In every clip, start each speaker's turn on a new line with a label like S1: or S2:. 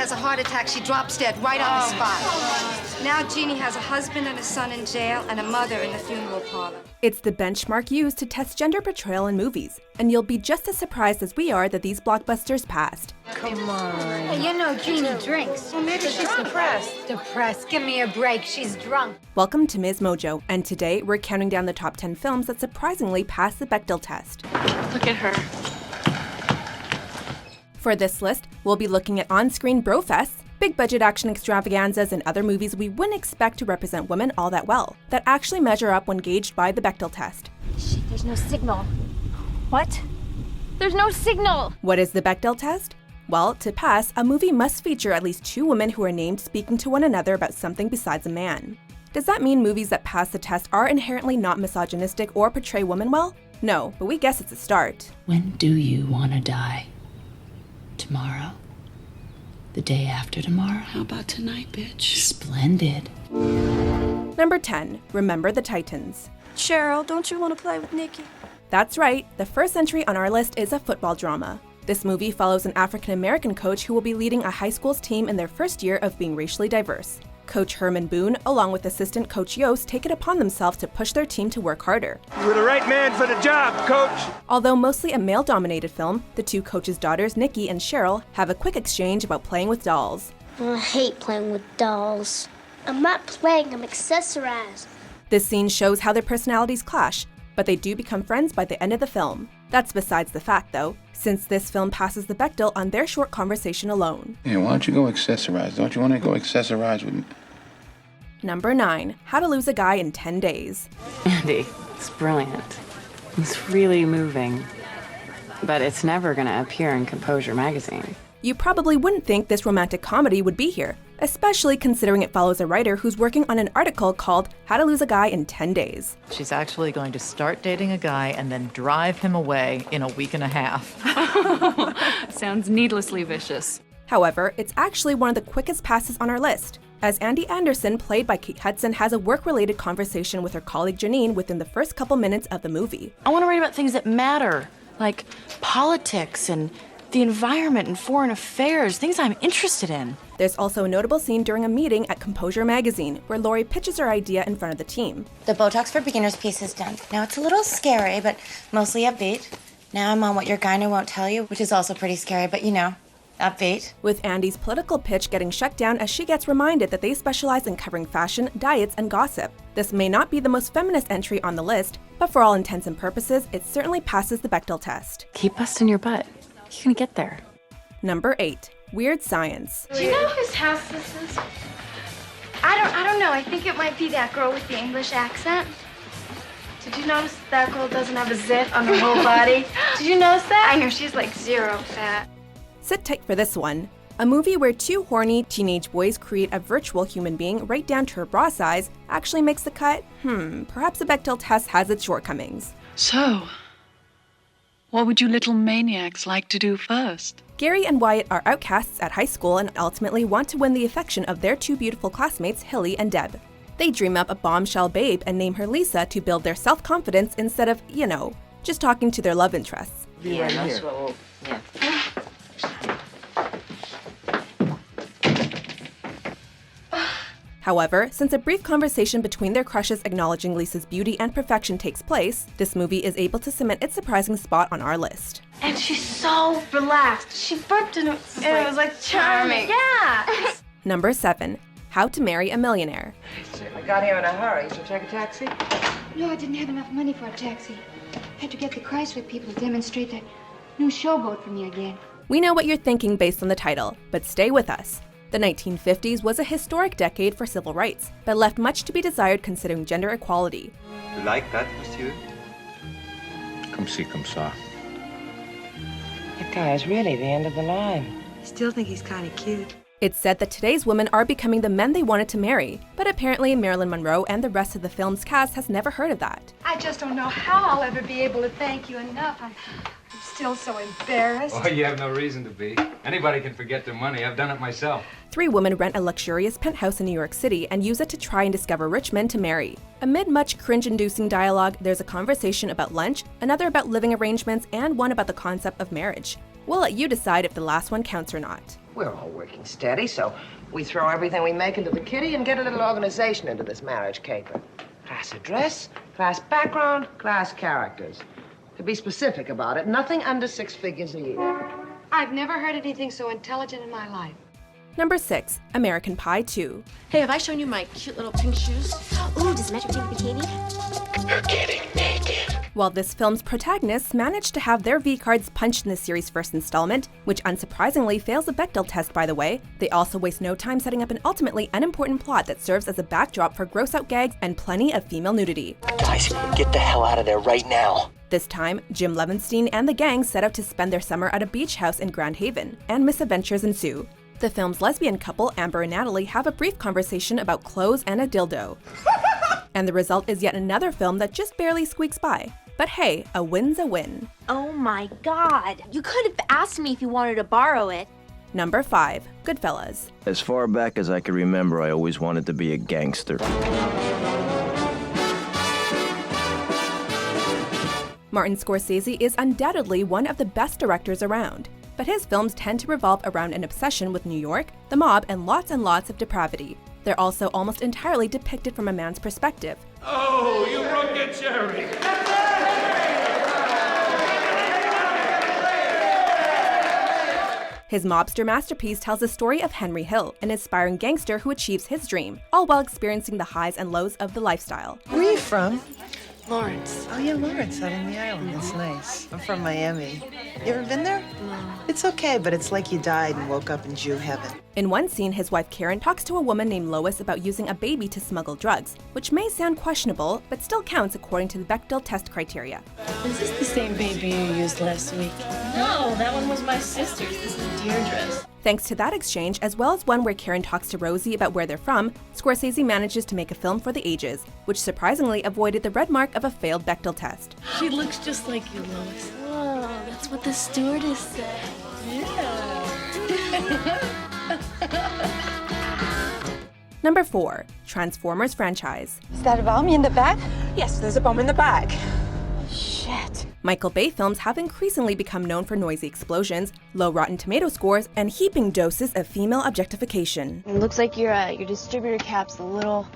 S1: has a heart attack. She drops dead right on the spot. Now Jeannie has a husband and a son in jail and a mother in the funeral parlor.
S2: It's the benchmark used to test gender portrayal in movies, and you'll be just as surprised as we are that these blockbusters passed.
S3: Come on. You know Jeannie drinks.
S4: Well, maybe she's depressed.
S3: Depressed. Give me a break. She's drunk.
S2: Welcome to MsMojo, and today we're counting down the top 10 films that surprisingly passed the Bechdel test.
S4: Look at her.
S2: For this list, we'll be looking at on-screen brofests, big-budget action extravaganzas, and other movies we wouldn't expect to represent women all that well, that actually measure up when gauged by the Bechdel test.
S5: Shit, there's no signal. What? There's no signal!
S2: What is the Bechdel test? Well, to pass, a movie must feature at least two women who are named speaking to one another about something besides a man. Does that mean movies that pass the test are inherently not misogynistic or portray women well? No, but we guess it's a start.
S6: When do you want to die? Tomorrow? The day after tomorrow?
S4: How about tonight, bitch?
S6: Splendid.
S2: Number 10. Remember the Titans.
S7: Cheryl, don't you want to play with Nikki?
S2: That's right, the first entry on our list is a football drama. This movie follows an African-American coach who will be leading a high school's team in their first year of being racially diverse. Coach Herman Boone, along with assistant coach Yost, take it upon themselves to push their team to work harder.
S8: You were the right man for the job, coach!
S2: Although mostly a male-dominated film, the two coaches' daughters, Nikki and Cheryl, have a quick exchange about playing with dolls.
S9: I hate playing with dolls. I'm not playing, I'm accessorized.
S2: This scene shows how their personalities clash, but they do become friends by the end of the film. That's besides the fact, though, since this film passes the Bechdel on their short conversation alone.
S10: Yeah, why don't you go accessorize? Don't you want to go accessorize with me?
S2: Number 9. How to Lose a Guy in 10 Days.
S11: Andy, it's brilliant. It's really moving. But it's never gonna appear in Composure magazine.
S2: You probably wouldn't think this romantic comedy would be here, especially considering it follows a writer who's working on an article called How to Lose a Guy in 10 Days.
S12: She's actually going to start dating a guy and then drive him away in a week and a half.
S4: Sounds needlessly vicious.
S2: However, it's actually one of the quickest passes on our list, as Andy Anderson, played by Kate Hudson, has a work-related conversation with her colleague Janine within the first couple minutes of the movie.
S13: I want to write about things that matter, like politics and the environment and foreign affairs, things I'm interested in.
S2: There's also a notable scene during a meeting at Composure magazine, where Lori pitches her idea in front of the team.
S14: The Botox for Beginners piece is done. Now it's a little scary, but mostly upbeat. Now I'm on What Your Gyno Won't Tell You, which is also pretty scary, but you know, upbeat.
S2: With Andy's political pitch getting shut down as she gets reminded that they specialize in covering fashion, diets, and gossip. This may not be the most feminist entry on the list, but for all intents and purposes, it certainly passes the Bechdel test.
S11: Keep busting your butt. You're gonna get there.
S2: Number 8. Weird Science.
S15: Do you know whose house this is? I don't know. I think it might be that girl with the English accent. Did you notice that girl doesn't have a zit on her whole body? Did you notice that? I know, she's like 0 fat.
S2: Sit tight for this one. A movie where two horny teenage boys create a virtual human being right down to her bra size actually makes the cut? Perhaps the Bechdel test has its shortcomings.
S4: So, what would you little maniacs like to do first?
S2: Gary and Wyatt are outcasts at high school and ultimately want to win the affection of their two beautiful classmates, Hilly and Deb. They dream up a bombshell babe and name her Lisa to build their self-confidence instead of, you know, just talking to their love interests.
S13: Yeah, that's what we'll, yeah.
S2: However, since a brief conversation between their crushes acknowledging Lisa's beauty and perfection takes place, this movie is able to cement its surprising spot on our list.
S15: And she's so relaxed. She burped and it was like charming. Yeah.
S2: Number 7. How to Marry a Millionaire.
S16: I got here in a hurry. Should I take a taxi?
S5: No, I didn't have enough money for a taxi. I had to get the Chrysler people to demonstrate that new showboat for me again.
S2: We know what you're thinking based on the title, but stay with us. The 1950s was a historic decade for civil rights, but left much to be desired considering gender equality.
S17: You like that, monsieur?
S10: Come see, come saw.
S16: That guy is really the end of the line.
S4: I still think he's kind of cute.
S2: It's said that today's women are becoming the men they wanted to marry, but apparently Marilyn Monroe and the rest of the film's cast has never heard of that.
S1: I just don't know how I'll ever be able to thank you enough. I'm still so embarrassed.
S17: Oh, you have no reason to be. Anybody can forget their money. I've done it myself.
S2: 3 women rent a luxurious penthouse in New York City and use it to try and discover rich men to marry. Amid much cringe-inducing dialogue, there's a conversation about lunch, another about living arrangements, and one about the concept of marriage. We'll let you decide if the last one counts or not.
S16: We're all working steady, so we throw everything we make into the kitty and get a little organization into this marriage caper. Class address, class background, class characters. To be specific about it, nothing under 6 figures a year.
S1: I've never heard anything so intelligent in my life.
S2: Number 6, American Pie 2.
S18: Hey, have I shown you my cute little pink shoes?
S9: Ooh, does Metro take a bikini?
S10: You're getting naked.
S2: While this film's protagonists managed to have their V-cards punched in the series' first installment, which unsurprisingly fails the Bechdel test by the way, they also waste no time setting up an ultimately unimportant plot that serves as a backdrop for gross-out gags and plenty of female nudity.
S19: Guys, get the hell out of there right now.
S2: This time, Jim Levinstein and the gang set out to spend their summer at a beach house in Grand Haven, and misadventures ensue. The film's lesbian couple, Amber and Natalie, have a brief conversation about clothes and a dildo. And the result is yet another film that just barely squeaks by. But hey, a win's a win.
S7: Oh my god. You could have asked me if you wanted to borrow it.
S2: Number 5, Goodfellas.
S20: As far back as I can remember, I always wanted to be a gangster.
S2: Martin Scorsese is undoubtedly one of the best directors around, but his films tend to revolve around an obsession with New York, the mob, and lots of depravity. They're also almost entirely depicted from a man's perspective.
S8: Oh, you broke your cherry.
S2: His mobster masterpiece tells the story of Henry Hill, an aspiring gangster who achieves his dream, all while experiencing the highs and lows of the lifestyle.
S16: Where are you from?
S18: Lawrence.
S16: Oh, yeah, Lawrence, out on the island. That's nice. I'm from Miami. You ever been there? No. It's okay, but it's like you died and woke up in Jew heaven.
S2: In one scene, his wife Karen talks to a woman named Lois about using a baby to smuggle drugs, which may sound questionable, but still counts according to the Bechdel test criteria.
S13: Is this the same baby you used last week? No, that one was my sister's. This is Deirdre's.
S2: Thanks to that exchange, as well as one where Karen talks to Rosie about where they're from, Scorsese manages to make a film for the ages, which surprisingly avoided the red mark of a failed Bechdel test.
S13: She looks just like you, Lois. Whoa, that's what the stewardess said. Yeah.
S2: Number 4, Transformers franchise.
S7: Is that a bomb in the bag? Yes, there's a bomb in the bag. Shit.
S2: Michael Bay films have increasingly become known for noisy explosions, low Rotten Tomato scores, and heaping doses of female objectification.
S15: It looks like your distributor cap's a little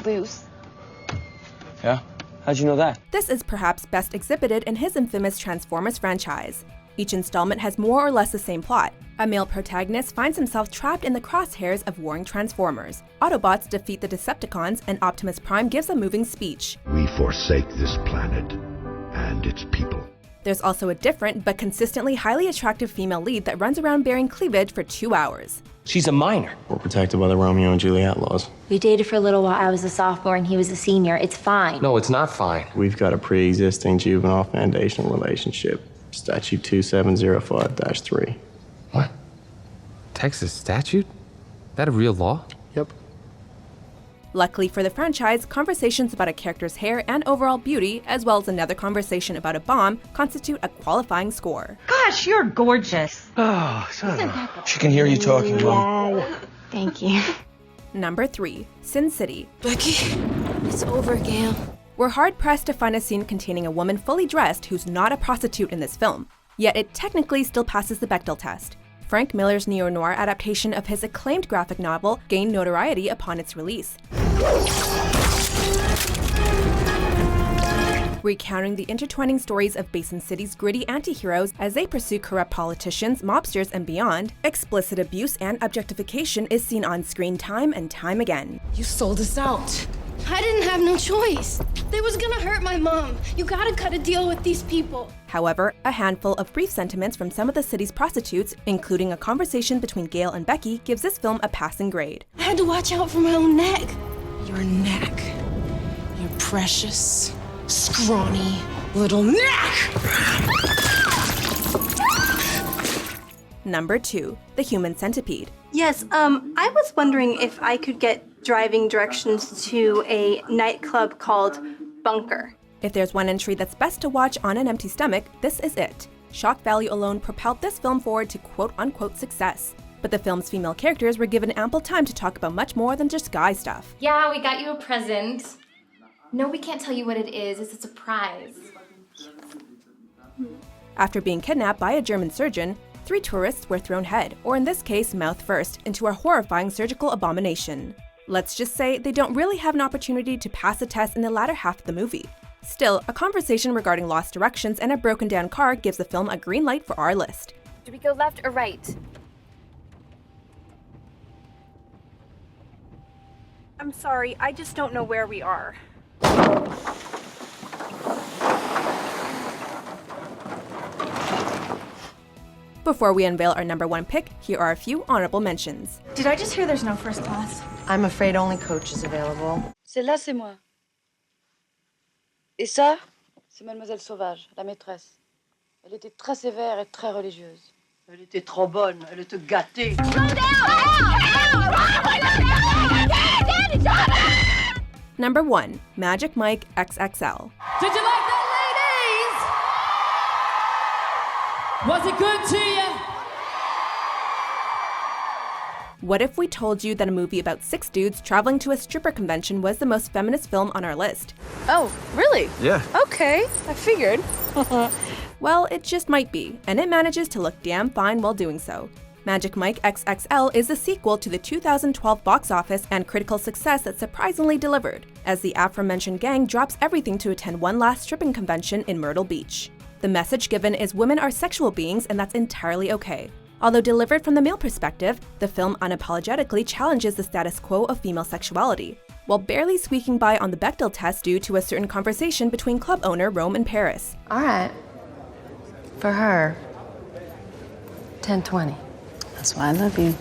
S15: loose.
S19: Yeah? How'd you know that?
S2: This is perhaps best exhibited in his infamous Transformers franchise. Each installment has more or less the same plot. A male protagonist finds himself trapped in the crosshairs of warring Transformers. Autobots defeat the Decepticons, and Optimus Prime gives a moving speech.
S21: We forsake this planet and its people.
S2: There's also a different but consistently highly attractive female lead that runs around bearing cleavage for 2 hours.
S19: She's a minor.
S22: We're protected by the Romeo and Juliet laws.
S15: We dated for a little while. I was a sophomore and he was a senior. It's fine.
S19: No, it's not fine.
S22: We've got a pre-existing juvenile foundational relationship. Statute 2705-3.
S17: What? Texas statute? That a real law?
S22: Yep.
S2: Luckily for the franchise, conversations about a character's hair and overall beauty, as well as another conversation about a bomb, constitute a qualifying score.
S23: Gosh, you're gorgeous.
S19: Oh, she can hear you talking, Mom.
S15: Thank you.
S2: Number 3, Sin City.
S7: Becky, it's over, Gail.
S2: We're hard-pressed to find a scene containing a woman fully dressed who's not a prostitute in this film, yet it technically still passes the Bechdel test. Frank Miller's neo-noir adaptation of his acclaimed graphic novel gained notoriety upon its release. Recounting the intertwining stories of Basin City's gritty anti-heroes as they pursue corrupt politicians, mobsters, and beyond, explicit abuse and objectification is seen on screen time and time again.
S7: You sold us out.
S24: I didn't have no choice. They was gonna hurt my mom. You gotta cut a deal with these people.
S2: However, a handful of brief sentiments from some of the city's prostitutes, including a conversation between Gail and Becky, gives this film a passing grade.
S24: I had to watch out for my own neck.
S7: Your neck. Your precious, scrawny little neck!
S2: Number 2, The Human Centipede.
S7: Yes, I was wondering if I could get driving directions to a nightclub called Bunker.
S2: If there's one entry that's best to watch on an empty stomach, this is it. Shock value alone propelled this film forward to quote-unquote success. But the film's female characters were given ample time to talk about much more than just guy stuff.
S25: Yeah, we got you a present. No, we can't tell you what it is. It's a surprise.
S2: After being kidnapped by a German surgeon, 3 tourists were thrown head, or in this case mouth first, into a horrifying surgical abomination. Let's just say they don't really have an opportunity to pass a test in the latter half of the movie. Still, a conversation regarding lost directions and a broken down car gives the film a green light for our list.
S3: Do we go left or right?
S7: I'm sorry, I just don't know where we are.
S2: Before we unveil our number 1 pick, here are a few honorable mentions.
S7: Did I just hear there's no first class?
S16: I'm afraid only coach is available.
S6: Celle-là, c'est moi. Et ça, c'est Mademoiselle Sauvage, la maîtresse. Elle était très sévère et très religieuse.
S11: Elle était trop bonne, elle était gâtée.
S2: Number 1, Magic Mike XXL.
S12: Did you like that, ladies? Was it good to you?
S2: What if we told you that a movie about 6 dudes traveling to a stripper convention was the most feminist film on our list?
S3: Oh, really?
S19: Yeah.
S3: Okay, I figured.
S2: Well, it just might be, and it manages to look damn fine while doing so. Magic Mike XXL is the sequel to the 2012 box office and critical success that surprisingly delivered, as the aforementioned gang drops everything to attend one last stripping convention in Myrtle Beach. The message given is women are sexual beings and that's entirely okay. Although delivered from the male perspective, the film unapologetically challenges the status quo of female sexuality, while barely squeaking by on the Bechdel test due to a certain conversation between club owner Rome and Paris.
S16: All right. For her, 10-20.
S3: That's why I love you.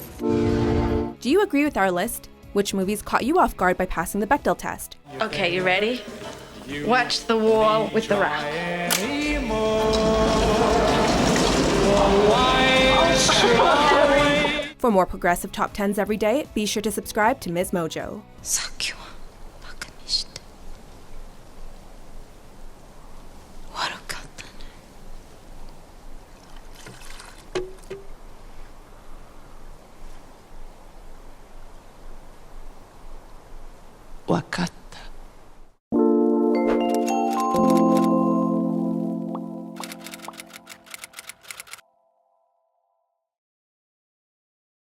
S2: Do you agree with our list? Which movies caught you off guard by passing the Bechdel test?
S3: Okay, you ready? Watch The Wall with the Rock.
S2: For more progressive top 10s every day, be sure to subscribe to MsMojo.
S16: Wakata.